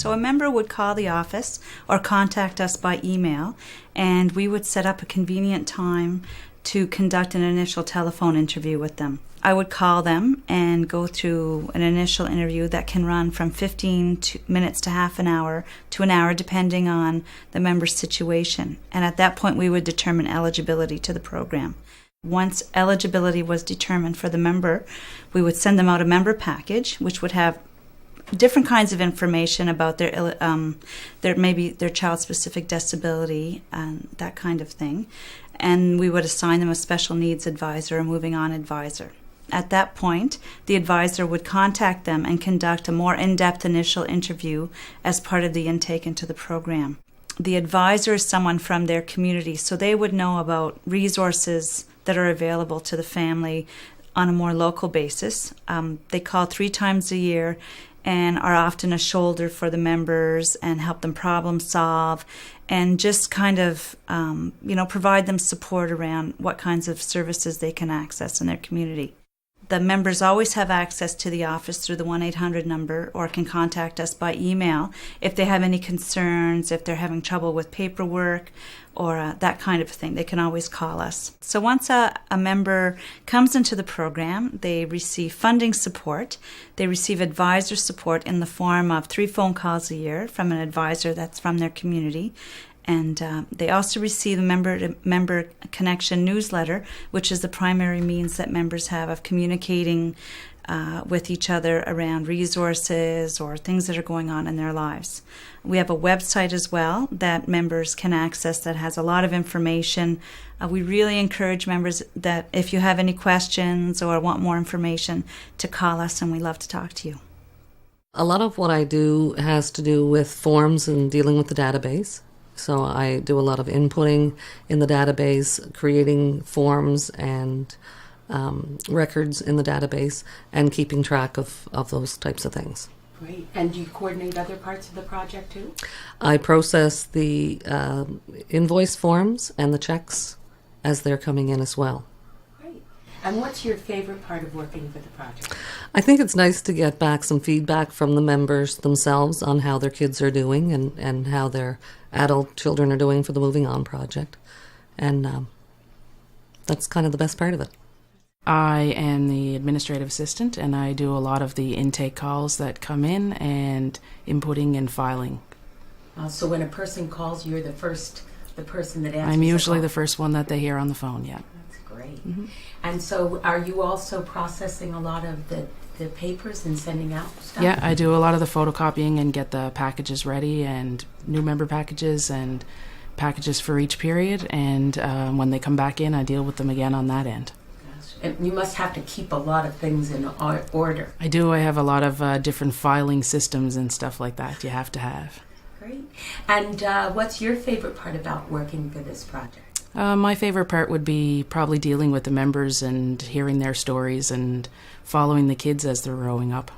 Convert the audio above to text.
So a member would call the office or contact us by email, and we would set up a convenient time to conduct an initial telephone interview with them. I would call them and go through an initial interview that can run from 15 minutes to half an hour to an hour, depending on the member's situation. And at that point, we would determine eligibility to the program. Once eligibility was determined for the member, we would send them out a member package, which would have different kinds of information about their child-specific disability and that kind of thing. And we would assign them a special needs advisor, a moving on advisor. At that point, the advisor would contact them and conduct a more in-depth initial interview as part of the intake into the program. The advisor is someone from their community, so they would know about resources that are available to the family on a more local basis. They call 3 times a year and are often a shoulder for the members and help them problem solve and just kind of, provide them support around what kinds of services they can access in their community. The members always have access to the office through the 1-800 number or can contact us by email if they have any concerns, if they're having trouble with paperwork or that kind of thing. They can always call us. So once a member comes into the program, they receive funding support. They receive advisor support in the form of 3 phone calls a year from an advisor that's from their community. And they also receive a member connection newsletter, which is the primary means that members have of communicating with each other around resources or things that are going on in their lives. We have a website as well that members can access that has a lot of information. We really encourage members that if you have any questions or want more information to call us, and we love to talk to you. A lot of what I do has to do with forms and dealing with the database. So I do a lot of inputting in the database, creating forms and records in the database, and keeping track of those types of things. Great. And do you coordinate other parts of the project too? I process the invoice forms and the checks as they're coming in as well. Great. And what's your favorite part of working for the project? I think it's nice to get back some feedback from the members themselves on how their kids are doing and how their adult children are doing for the Moving On project. And that's kind of the best part of it. I am the administrative assistant, and I do a lot of the intake calls that come in and inputting and filing. So when a person calls, you're the person that answers. I'm usually the first one that they hear on the phone, yeah. That's great. Mm-hmm. And so are you also processing a lot of the papers and sending out stuff? Yeah, I do a lot of the photocopying and get the packages ready, and new member packages and packages for each period, and when they come back in, I deal with them again on that end. And you must have to keep a lot of things in order. I do. I have a lot of different filing systems and stuff like that you have to have. Great. And what's your favorite part about working for this project? My favorite part would be probably dealing with the members and hearing their stories and following the kids as they're growing up.